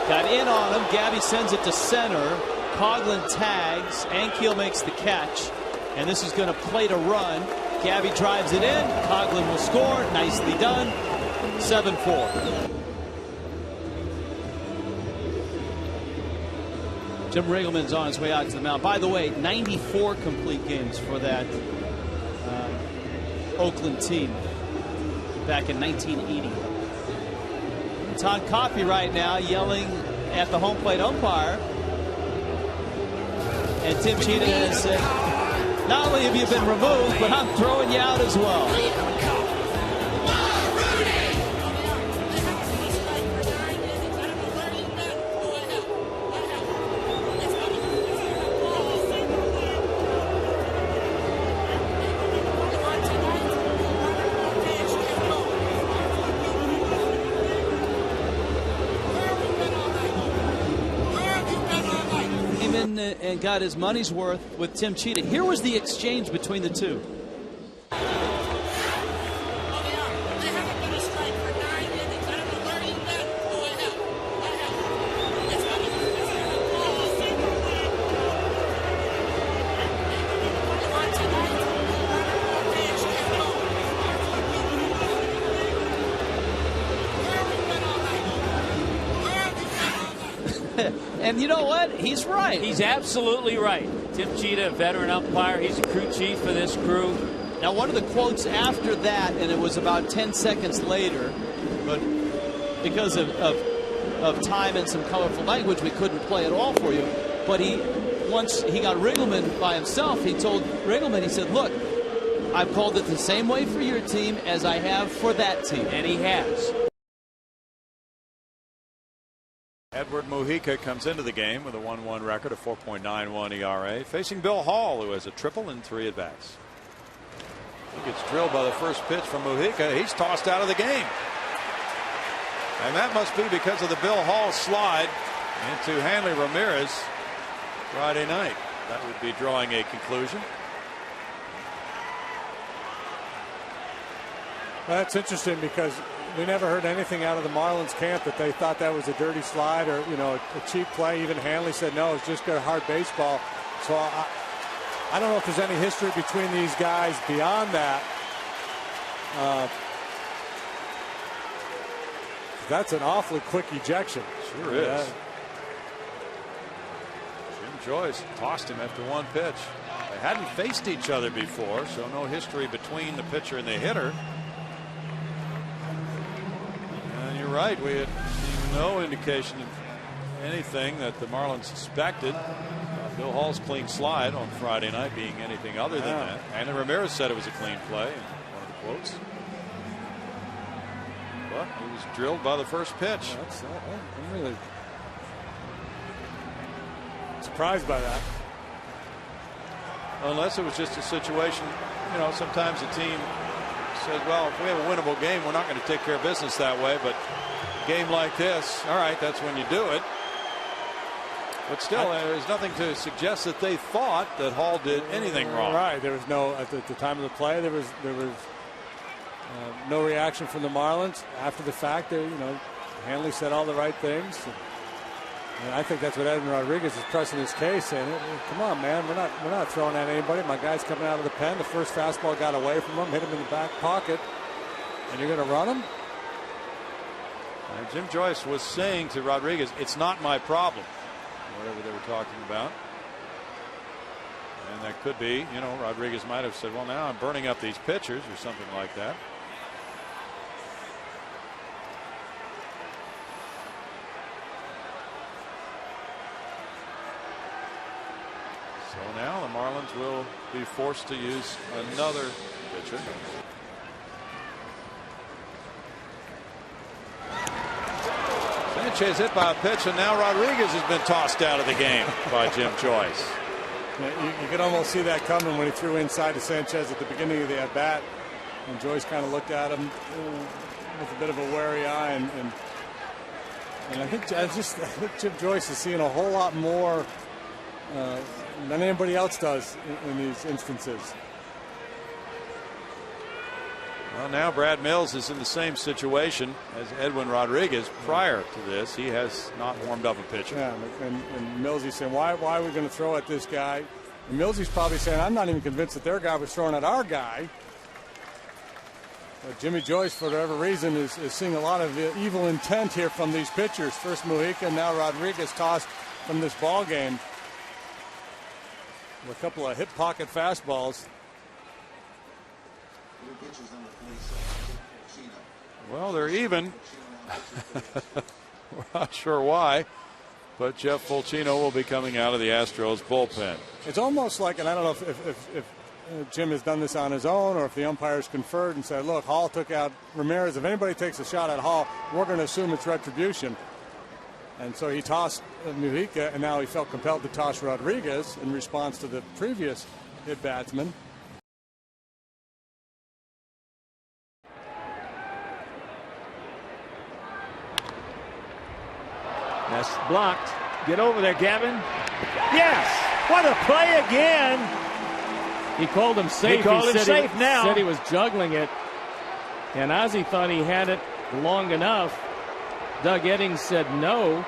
Got in on him. Gabby sends it to center. Coughlin tags. Ankiel makes the catch. And this is going to plate a run. Gabby drives it in. Coughlin will score. Nicely done. 7-4. Jim Riggleman's on his way out to the mound. By the way, 94 complete games for that Oakland team back in 1980. It's on copy right now, yelling at the home plate umpire. And Tim Cheetah has said, not only have you been removed, but I'm throwing you out as well. And got his money's worth with Tim Cheetah. Here was the exchange between the two. And you know what? He's right. He's absolutely right. Tim Cheetah, a veteran umpire. He's a crew chief for this crew. Now, one of the quotes after that, and it was about 10 seconds later, but because of time and some colorful language, we couldn't play it all for you. But once he got Riggleman by himself, he told Riggleman, he said, look, I've called it the same way for your team as I have for that team. And he has. Edward Mujica comes into the game with a 1-1 record, a 4.91 ERA, facing Bill Hall, who has a triple in 3 at-bats. He gets drilled by the first pitch from Mujica. He's tossed out of the game. And that must be because of the Bill Hall slide into Hanley Ramirez Friday night. That would be drawing a conclusion. Well, that's interesting because we never heard anything out of the Marlins camp that they thought that was a dirty slide or, you know, a cheap play. Even Hanley said no, it's just good hard baseball. So I don't know if there's any history between these guys beyond that. That's an awfully quick ejection. Sure is. Jim Joyce tossed him after 1 pitch. They hadn't faced each other before, so no history between the pitcher and the hitter. And you're right, we had seen no indication of anything that the Marlins suspected. Bill Hall's clean slide on Friday night being anything other than that. And Ramirez said it was a clean play in one of the quotes. But he was drilled by the first pitch. I'm really surprised by that. Unless it was just a situation, you know, sometimes a team says, well, if we have a winnable game, we're not going to take care of business that way. But a game like this, all right, that's when you do it. But still, there's nothing to suggest that they thought that Hall did anything wrong. Right. There was no, at the time of the play, there was no reaction from the Marlins. After the fact, you know, Hanley said all the right things. And I think that's what Edwin Rodriguez is pressing his case, saying, come on, man, we're not throwing at anybody. My guy's coming out of the pen. The first fastball got away from him, hit him in the back pocket, and you're going to run him? And Jim Joyce was saying to Rodriguez, it's not my problem, whatever they were talking about. And that could be, you know, Rodriguez might have said, well, now I'm burning up these pitchers or something like that. So now the Marlins will be forced to use another pitcher. Sanchez hit by a pitch, and now Rodriguez has been tossed out of the game by Jim Joyce. You could almost see that coming when he threw inside to Sanchez at the beginning of the at-bat. And Joyce kind of looked at him with a bit of a wary eye. And I think Jim Joyce is seeing a whole lot more than anybody else does in these instances. Well, now Brad Mills is in the same situation as Edwin Rodriguez. Prior to this, he has not warmed up a pitcher. Yeah, and Millsy's saying, why are we going to throw at this guy? And Millsy's probably saying, I'm not even convinced that their guy was throwing at our guy. But Jimmy Joyce, for whatever reason, is seeing a lot of evil intent here from these pitchers. First Mujica, now Rodriguez tossed from this ball game. A couple of hip pocket fastballs. Well, they're even. We're not sure why, but Jeff Fulcino will be coming out of the Astros bullpen. It's almost like, and I don't know if Jim has done this on his own or if the umpires conferred and said, look, Hall took out Ramirez. If anybody takes a shot at Hall, we're going to assume it's retribution. And so he tossed Mujica, and now he felt compelled to toss Rodriguez in response to the previous hit batsman. That's blocked. Get over there, Gavin. Yes! What a play again! He called him safe. He called him safe now. Said he was juggling it. And Ozzie thought he had it long enough. Doug Eddings said no.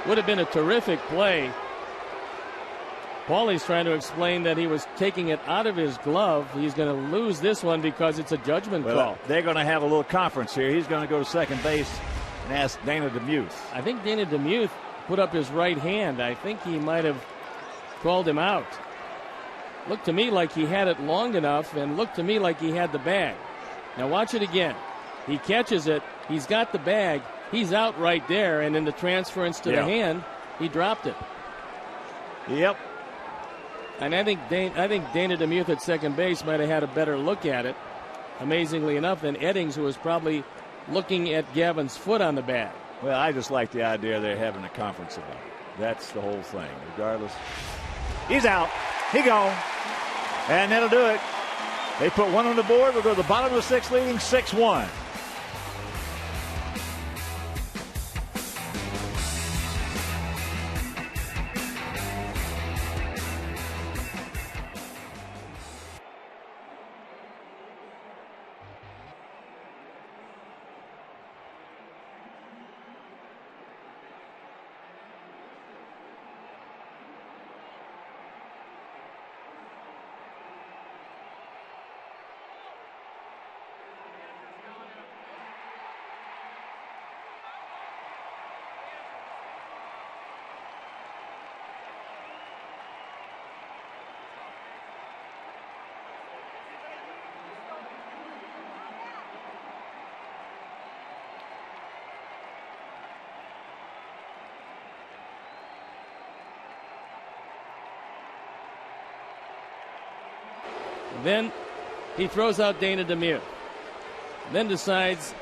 Would have been a terrific play. Paulie's trying to explain that he was taking it out of his glove. He's going to lose this one because it's a judgment call. They're going to have a little conference here. He's going to go to second base and ask Dana DeMuth. I think Dana DeMuth put up his right hand. I think he might have called him out. Looked to me like he had it long enough, and looked to me like he had the bag. Now watch it again. He catches it. He's got the bag. He's out right there, and in the transference to the hand, he dropped it. Yep. And I think Dana DeMuth at second base might have had a better look at it, amazingly enough, than Eddings, who was probably looking at Gavin's foot on the bag. Well, I just like the idea they're having a conference about it. That's the whole thing. Regardless, he's out. He gone. And that'll do it. They put one on the board. We'll go to the bottom of the sixth, leading 6-1. Then he throws out Dana DeMuth. Then decides,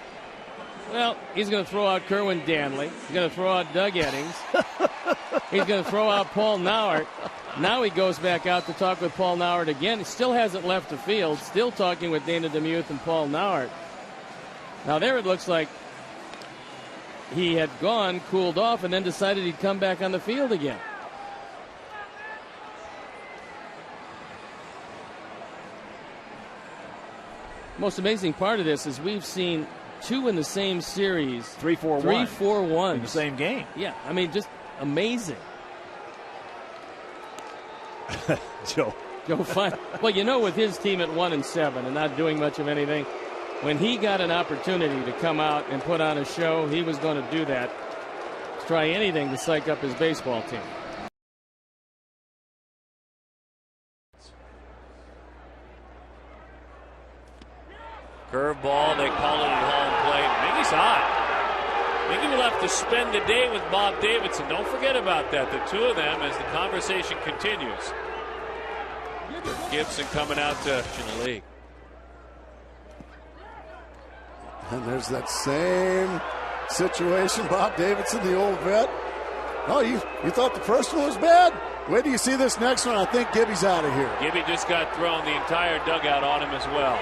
well, he's going to throw out Kerwin Danley. He's going to throw out Doug Eddings. He's going to throw out Paul Nauert. Now he goes back out to talk with Paul Nauert again. He still hasn't left the field. Still talking with Dana DeMuth and Paul Nauert. Now there it looks like he had gone, cooled off, and then decided he'd come back on the field again. Most amazing part of this is we've seen two in the same series. 3-4-1. 3-4-1. In the same game. Yeah, I mean, just amazing. Joe Fine. Well, you know, with his team at 1-7 and not doing much of anything, when he got an opportunity to come out and put on a show, he was going to do that. Try anything to psych up his baseball team. Curveball, they call it at home plate. Miggy's hot. Miggy will have to spend the day with Bob Davidson. Don't forget about that. The two of them, as the conversation continues. Gibson coming out to the league. And there's that same situation. Bob Davidson, the old vet. Oh, you thought the first one was bad? Wait till you see this next one. I think Gibby's out of here. Gibby just got thrown, the entire dugout on him as well.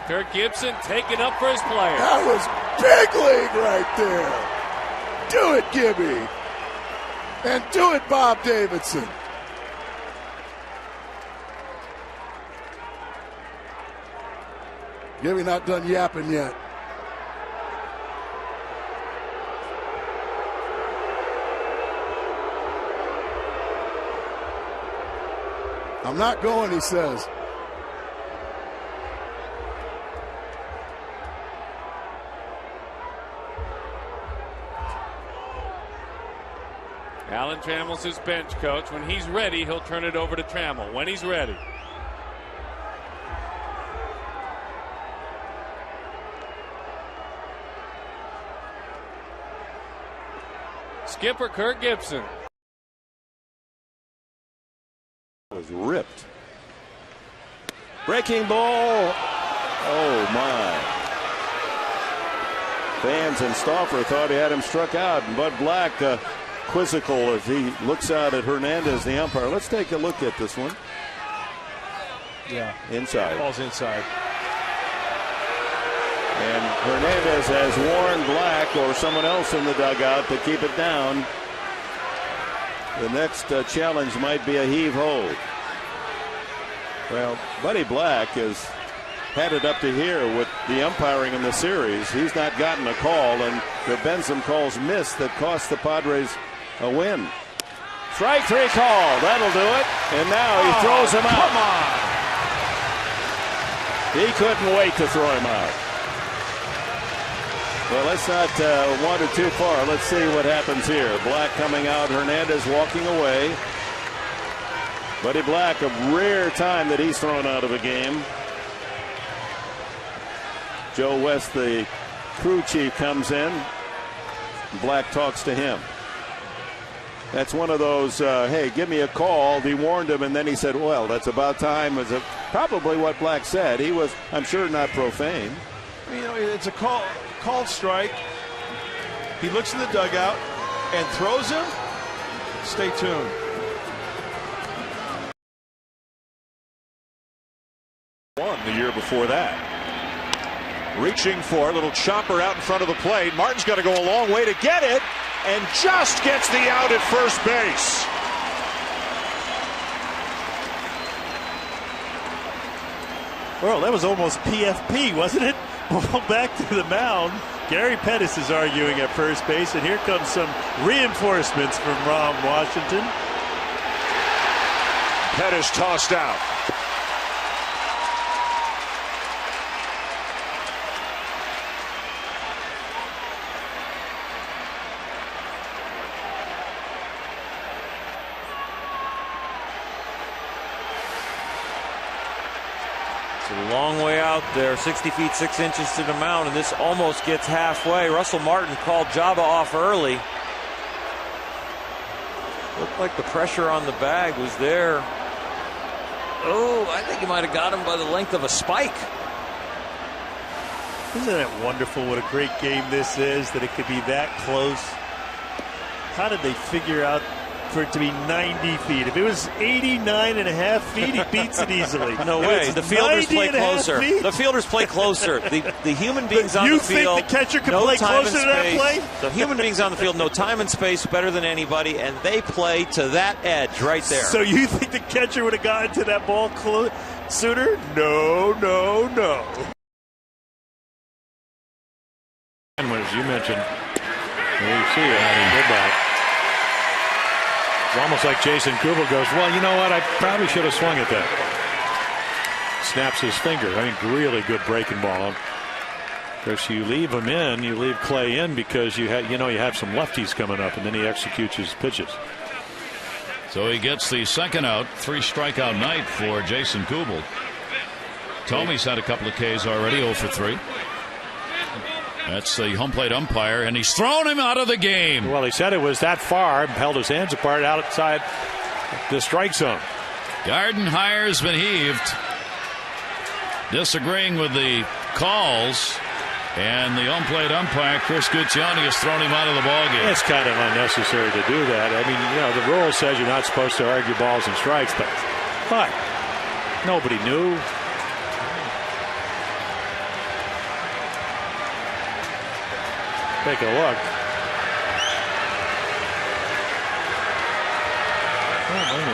Kirk Gibson taking up for his player. That was big league right there. Do it, Gibby. And do it, Bob Davidson. Gibby not done yapping yet. I'm not going, he says. Alan Trammell's his bench coach. When he's ready, he'll turn it over to Trammell. When he's ready. Skipper Kirk Gibson. Was ripped. Breaking ball. Oh my. Fans and Stauffer thought he had him struck out, and Bud Black quizzical as he looks out at Hernandez, the umpire. Let's take a look at this one. Yeah. Inside. Ball's inside. And Hernandez has warned Black or someone else in the dugout to keep it down. The next challenge might be a heave-ho. Well, Buddy Black has had it up to here with the umpiring in the series. He's not gotten a call, and there have been some calls missed that cost the Padres a win. Strike three call. That'll do it. And now he throws him out. Come on. He couldn't wait to throw him out. Well, let's not wander too far. Let's see what happens here. Black coming out. Hernandez walking away. Buddy Black, a rare time that he's thrown out of a game. Joe West, the crew chief, comes in. Black talks to him. That's one of those, hey, give me a call. He warned him, and then he said, well, that's about time. Was probably what Black said. He was, I'm sure, not profane. You know, it's a called strike. He looks in the dugout and throws him. Stay tuned. Won the year before that. Reaching for a little chopper out in front of the plate. Martin's got to go a long way to get it, and just gets the out at first base. Well, that was almost PFP, wasn't it? Ball back to the mound. Gary Pettis is arguing at first base, and here comes some reinforcements from Ron Washington. Pettis tossed out. A long way out there, 60 feet 6 inches to the mound, and this almost gets halfway. Russell Martin called Java off early. Looked like the pressure on the bag was there. Oh, I think he might have got him by the length of a spike. Isn't it wonderful what a great game this is, that it could be that close? How did they figure out for it to be 90 feet? If it was 89.5 feet, he beats it easily. No way. The fielders play closer. The fielders play closer. The human beings on the field. You think the catcher can play closer to that play? The human beings on the field know time and space better than anybody, and they play to that edge right there. So you think the catcher would have gotten to that ball sooner? No, no, no. And as you mentioned, there you see it. Goodbye. It's almost like Jason Kubel goes, well, you know what? I probably should have swung at that. Snaps his finger. I think really good breaking ball. Of course, you leave him in, you leave Clay in because you have some lefties coming up, and then he executes his pitches. So he gets the second out, 3 strikeout night for Jason Kubel. Tomey's had a couple of Ks already, 0 for 3. That's the home plate umpire, and he's thrown him out of the game. Well, he said it was that far, held his hands apart outside the strike zone. Gardenhire has been heaved, disagreeing with the calls, and the home plate umpire, Chris Guccione, has thrown him out of the ballgame. It's kind of unnecessary to do that. I mean, the rule says you're not supposed to argue balls and strikes, but nobody knew. Take a look.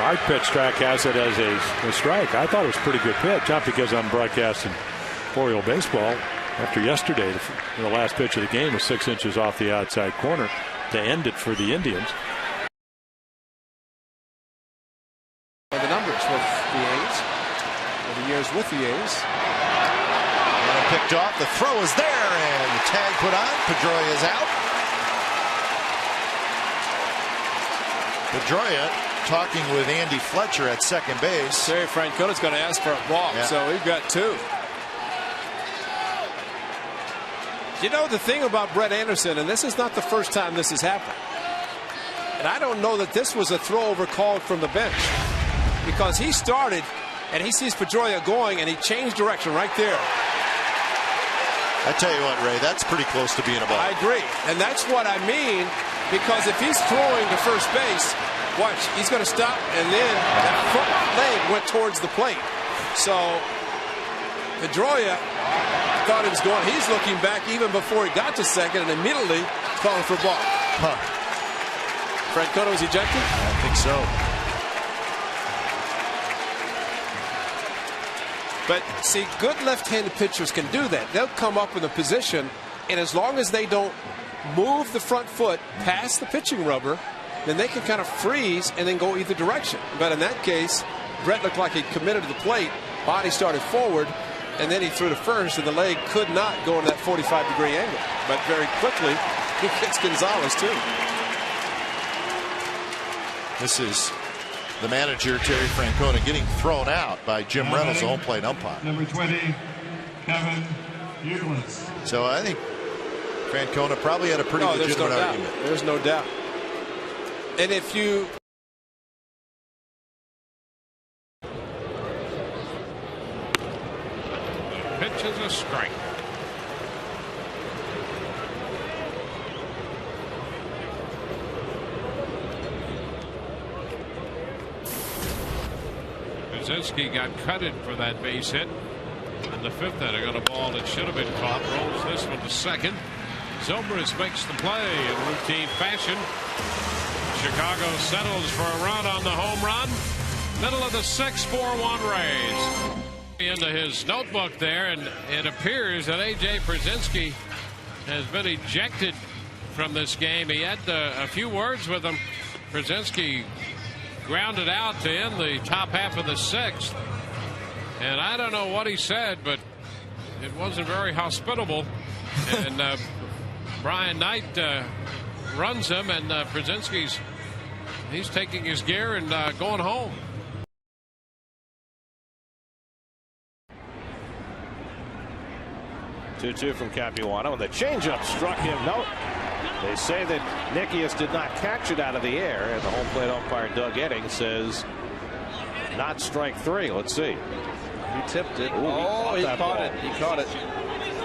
Our pitch track has it as a strike. I thought it was a pretty good pitch, not because I'm broadcasting Oriole baseball. After yesterday, the last pitch of the game was 6 inches off the outside corner to end it for the Indians. The numbers with the A's, or the years with the A's. And picked off. The throw is there, and the tag put on. Pedroia is out. Pedroia talking with Andy Fletcher at second base. Terry Francona's going to ask for a walk, so we've got two. You know the thing about Brett Anderson, and this is not the first time this has happened, and I don't know that this was a throw-over called from the bench, because he started and he sees Pedroia going and he changed direction right there. I tell you what, Ray, that's pretty close to being a ball. I agree, and that's what I mean, because if he's throwing to first base, watch, he's going to stop, and then that front leg went towards the plate. So Pedroia thought he was going. He's looking back even before he got to second, and immediately calling for a ball. Francona was ejected? I think so. But see, good left-handed pitchers can do that. They'll come up in a position, and as long as they don't move the front foot past the pitching rubber, then they can kind of freeze and then go either direction. But in that case, Brett looked like he committed to the plate. Body started forward, and then he threw to first, and the leg could not go in that 45-degree angle. But very quickly, he gets Gonzalez, too. This is the manager, Terry Francona, getting thrown out by Jim Reynolds, the home plate umpire. Number 20, Kevin Euclid. So I think Francona probably had a pretty legitimate argument. There's no doubt. And if you... Pitch is a strike. Brzezinski got cutted for that base hit in the fifth inning on a ball that should have been caught. Rolls this one to second. Zobrist makes the play in routine fashion. Chicago settles for a run on the home run. Middle of the 6-4-1 Rays. Into his notebook there, and it appears that A.J. Brzezinski has been ejected from this game. He had a few words with him. Brzezinski grounded out to end the top half of the sixth, and I don't know what he said, but it wasn't very hospitable. And Brian Knight runs him, and he's taking his gear and going home. 2-2 from Capuano, and the changeup struck him. No, they say that Nickius did not catch it out of the air, and the home plate umpire Doug Edding says not strike three. Let's see. He tipped it. Ooh, he caught it. He caught it.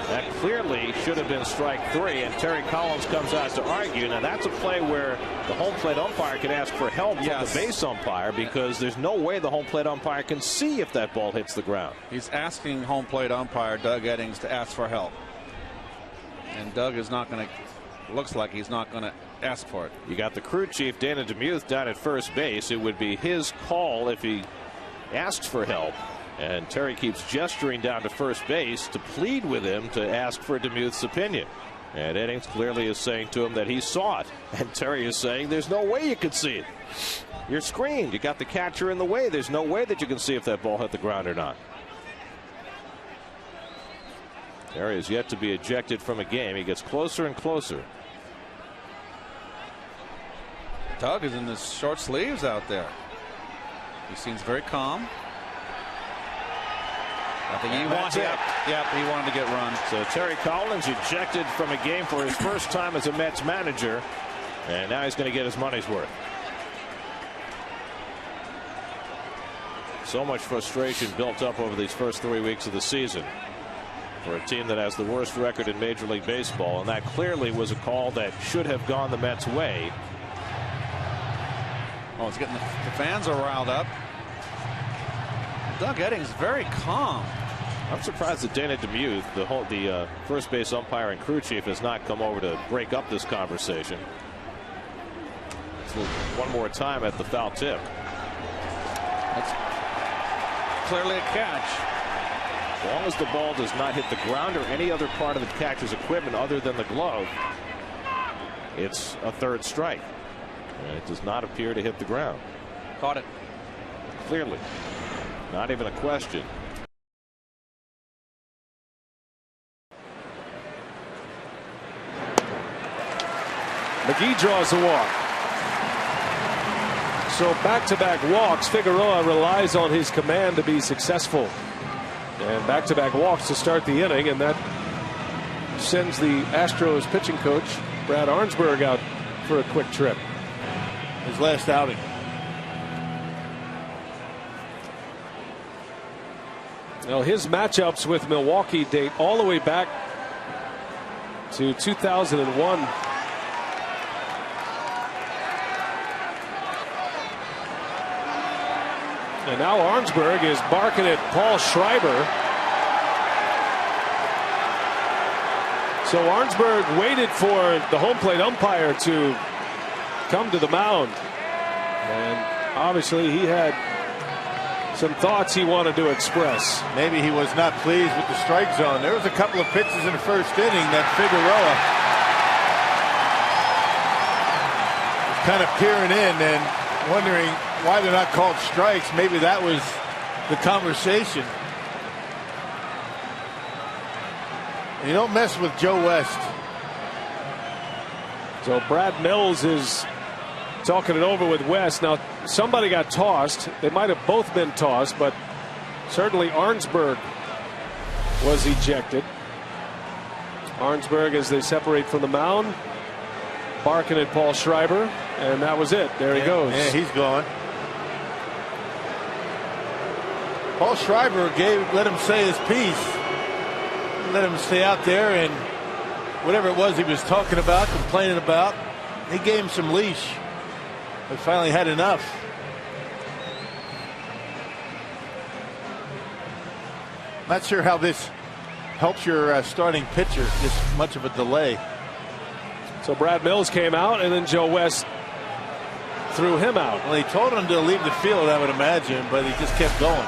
That clearly should have been strike three, and Terry Collins comes out to argue. Now that's a play where the home plate umpire can ask for help from the base umpire, because there's no way the home plate umpire can see if that ball hits the ground. He's asking home plate umpire Doug Eddings to ask for help, and Doug is not going to, looks like he's not going to ask for it. You got the crew chief Dana DeMuth down at first base. It would be his call if he asks for help. And Terry keeps gesturing down to first base to plead with him to ask for DeMuth's opinion. And Eddings clearly is saying to him that he saw it. And Terry is saying there's no way you could see it. You're screened. You got the catcher in the way. There's no way that you can see if that ball hit the ground or not. Terry is yet to be ejected from a game. He gets closer and closer. Doug is in his short sleeves out there. He seems very calm. I think he wanted, he wanted to get run. So Terry Collins ejected from a game for his first time as a Mets manager, and now he's going to get his money's worth. So much frustration built up over these first 3 weeks of the season for a team that has the worst record in Major League Baseball, and that clearly was a call that should have gone the Mets' way. Oh, it's getting the fans are riled up. Doug Eddings very calm. I'm surprised that Dana Demuth, the first base umpire and crew chief, has not come over to break up this conversation. So one more time at the foul tip. That's clearly a catch. As long as the ball does not hit the ground or any other part of the catcher's equipment other than the glove, it's a third strike. And it does not appear to hit the ground. Caught it. Clearly. Not even a question. McGee draws the walk. So back-to-back walks. Figueroa relies on his command to be successful. And back-to-back walks to start the inning, and that sends the Astros pitching coach, Brad Arnsberg, out for a quick trip. His last outing. Now his matchups with Milwaukee date all the way back to 2001. And now Arnsberg is barking at Paul Schreiber. So Arnsberg waited for the home plate umpire to come to the mound. And obviously he had some thoughts he wanted to express. Maybe he was not pleased with the strike zone. There was a couple of pitches in the first inning that Figueroa was kind of peering in and wondering why they're not called strikes. Maybe that was the conversation. And you don't mess with Joe West. So Brad Mills is talking it over with West. Now somebody got tossed. They might have both been tossed, but certainly Arnsberg was ejected. Arnsberg, as they separate from the mound, barking at Paul Schreiber, and that was it. There he goes. Yeah, he's gone. Paul Schreiber let him say his piece. Let him stay out there, and whatever it was he was talking about, complaining about, he gave him some leash. But finally had enough. Not sure how this helps your starting pitcher. This much of a delay. So Brad Mills came out, and then Joe West threw him out. Well, he told him to leave the field, I would imagine, but he just kept going.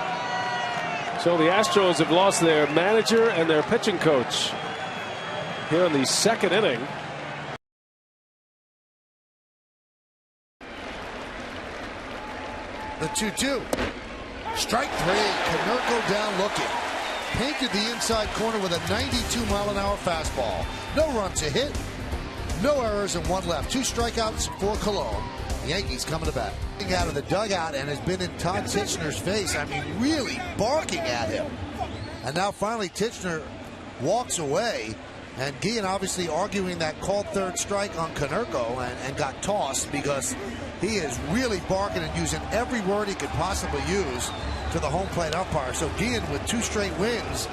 So the Astros have lost their manager and their pitching coach here in the second inning. The 2-2. Strike three. Konerko down looking. Painted the inside corner with a 92-mile-an-hour fastball. No run to hit. No errors and one left. 2 strikeouts for Cologne. The Yankees coming to bat. Out of the dugout and has been in Todd Tichenor's face. I mean, really barking at him. And now finally Tichenor walks away. And Guillen obviously arguing that called third strike on Konerko and got tossed because he is really barking and using every word he could possibly use to the home plate umpire. So Guillen, with 2 straight wins,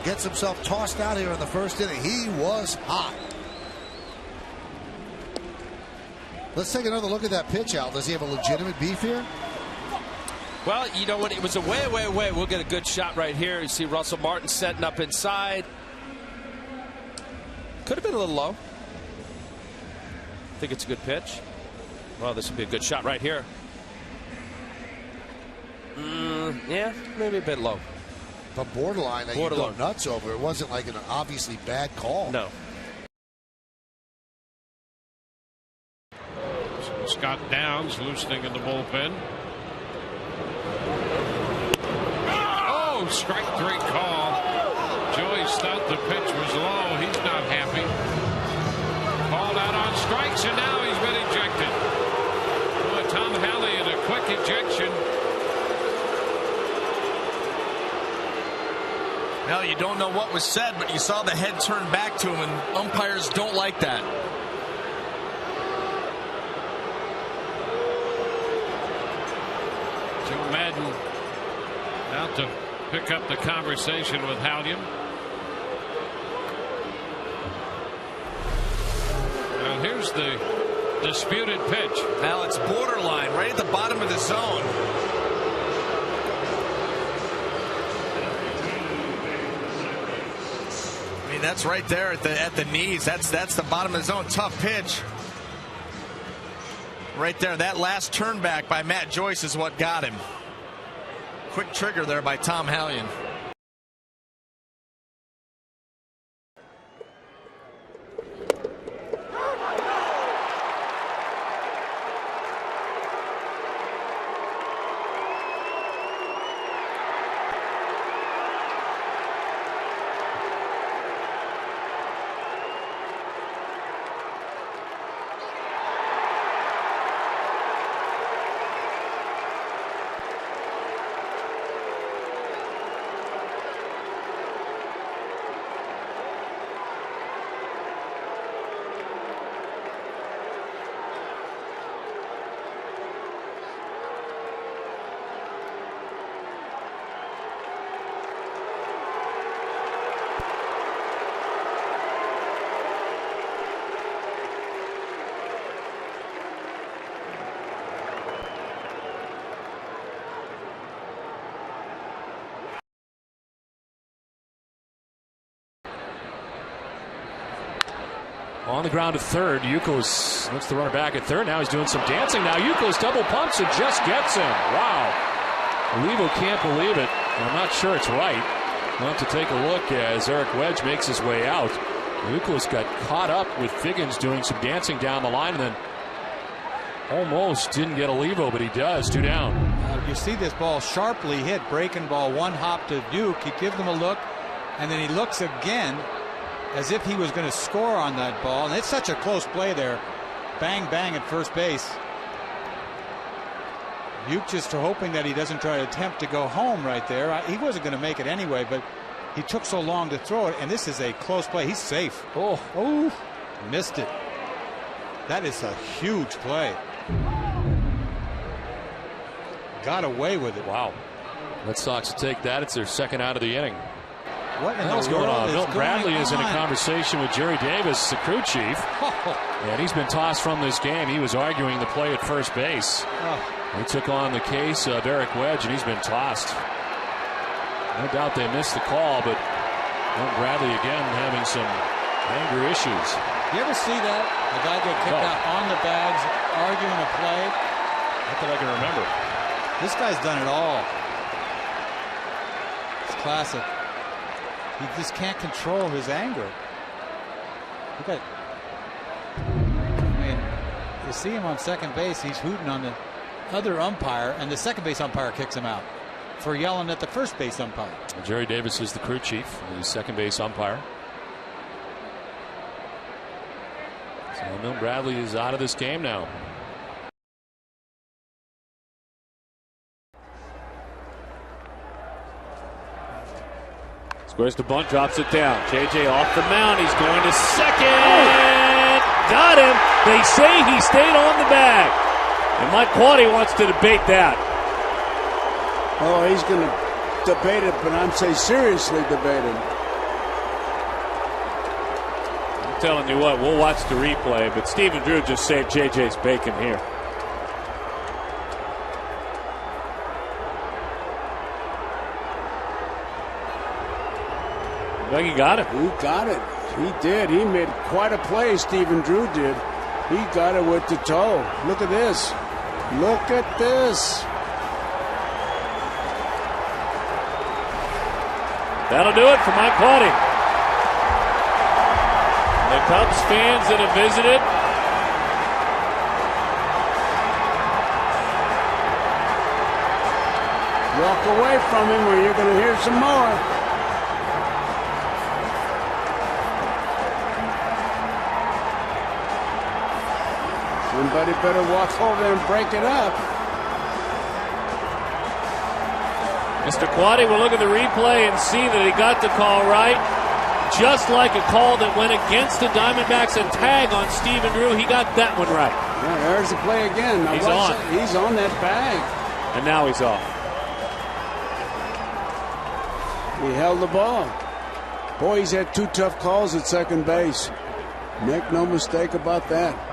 gets himself tossed out here in the first inning. He was hot. Let's take another look at that pitch, Al. Does he have a legitimate beef here? Well, you know what? It was away. We'll get a good shot right here. You see Russell Martin setting up inside. Could have been a little low. I think it's a good pitch. Well, this would be a good shot right here. Yeah, maybe a bit low. But borderline that you go nuts over. It wasn't like an obviously bad call. No. Scott Downs loosening in the bullpen. Oh, strike 3 call. Joey thought the pitch was low. He's not happy. Called out on strikes, and now he's been ejected. Oh, Tom Halley in a quick ejection. Now, you don't know what was said, but you saw the head turn back to him, and umpires don't like that. Joe Madden out to pick up the conversation with Hallian. Now here's the disputed pitch. Now it's borderline, right at the bottom of the zone. That's right there at the knees. That's the bottom of the zone. Tough pitch. Right there. That last turn back by Matt Joyce is what got him. Quick trigger there by Tom Hallion. On the ground at third, Yukos looks the runner back at third. Now he's doing some dancing. Now Yukos double pumps and just gets him. Wow. Olivo can't believe it. I'm not sure it's right. We'll have to take a look as Eric Wedge makes his way out. Yukos got caught up with Figgins doing some dancing down the line and then almost didn't get Olivo, but he does. 2 down. You see this ball sharply hit, breaking ball, one hop to Duke. He gives them a look, and then he looks again as if he was going to score on that ball. And it's such a close play there. Bang, bang at first base. Duke just hoping that he doesn't try to attempt to go home right there. He wasn't going to make it anyway, but he took so long to throw it, and this is a close play. He's safe. Oh, missed it. That is a huge play. Got away with it. Wow. Red Sox take that. It's their second out of the inning. What in the What's going on? world Bill is Bradley going is in a on? conversation with Jerry Davis, the crew chief. And he's been tossed from this game. He was arguing the play at first base. He took on the case of Eric Wedge, and he's been tossed. No doubt they missed the call, but Bill Bradley again having some anger issues. You ever see that? A guy get kicked out on the bags, arguing a play? Not that I can remember. This guy's done it all. It's classic. He just can't control his anger. Look at, I mean, you see him on second base, he's hooting on the other umpire, and the second base umpire kicks him out for yelling at the first base umpire. Jerry Davis is the crew chief, the second base umpire. So Bill Bradley is out of this game now. Squares the bunt, drops it down. JJ off the mound. He's going to second. Got him. They say he stayed on the bag. And Mike Quaddy wants to debate that. Oh, he's going to debate it, but I'm saying seriously debate it. I'm telling you what, we'll watch the replay, but Stephen Drew just saved JJ's bacon here. I think he got it. He got it. He did. He made quite a play, Stephen Drew did. He got it with the toe. Look at this. Look at this. That'll do it for Mike Quaddy. The Cubs fans that have visited. Walk away from him or you're going to hear some more. Somebody better walk over there and break it up. Mr. Quaddy will look at the replay and see that he got the call right. Just like a call that went against the Diamondbacks, a tag on Stephen Drew. He got that one right. Yeah, there's the play again. Now He's on. He's on that bag. And now he's off. He held the ball. Boy, he's had 2 tough calls at second base. Make no mistake about that.